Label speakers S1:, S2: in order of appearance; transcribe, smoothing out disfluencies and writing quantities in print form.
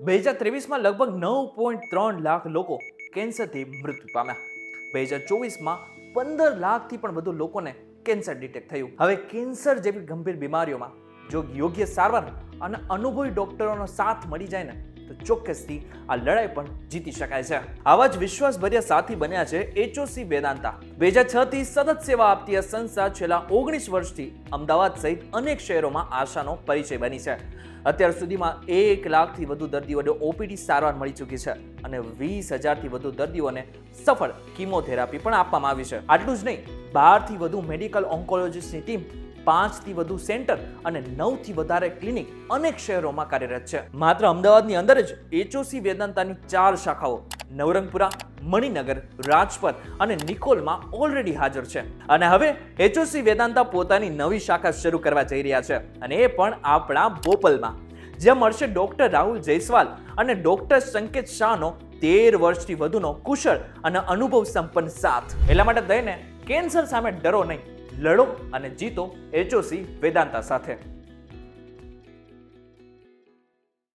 S1: 2023માં લગભગ 9.3 લાખ લોકો કેન્સરથી મૃત્યુ પામ્યા. 2024માં 15 લાખથી પણ વધુ લોકોને કેન્સર ડિટેક્ટ થયું. હવે કેન્સર જેવી ગંભીર બીમારીઓમાં જો યોગ્ય સારવાર અને અનુભવી ડોક્ટરોનો સાથ મળી જાય ને તો ચોક્કસથી આ લડાઈ પણ જીતી શકાય છે. આવા જ વિશ્વાસભર્યા સાથી બન્યા છે HOC વેદાંતા. 2006 થી સતત સેવા આપતી આ સંસ્થા છેલ્લા 19 વર્ષથી અમદાવાદ સહિત અનેક શહેરોમાં આશાનો પરિચય બની છે. અત્યાર સુધીમાં 1 લાખથી વધુ દર્દીઓને OPD સારવાર મળી ચૂકી છે અને 20,000થી વધુ દર્દીઓને સફળ કીમોથેરાપી પણ આપવામાં આવી છે. આટલું જ નહીં, 12 થી વધુ મેડિકલ ઓન્કોલોજીસ્ટની ટીમ, 5 થી વધુ સેન્ટર અને 9 થી વધારે ક્લિનિક અનેક શહેરોમાં કાર્યરત છે. માત્ર અમદાવાદની અંદર જ HOC વેદાંતાની 4 શાખાઓ નવરંગપુરા, મણિનગર, રાજપથ અને નિકોલમાં ઓલરેડી હાજર છે. અને હવે HOC વેદાંતા પોતાની નવી શાખા શરૂ કરવા જઈ રહ્યા છે અને એ પણ આપણા બોપલમાં, જ્યાં મળશે ડોક્ટર રાહુલ જયસ્વાલ અને ડોક્ટર સંકેત શાહનો 13 વર્ષથી વધુનો કુશળ અને અનુભવ સંપન્ન સાથ. એટલા માટે દઈને કેન્સર સામે ડરો નહીં, લડો અને જીતો HOC વેદાંતા સાથે.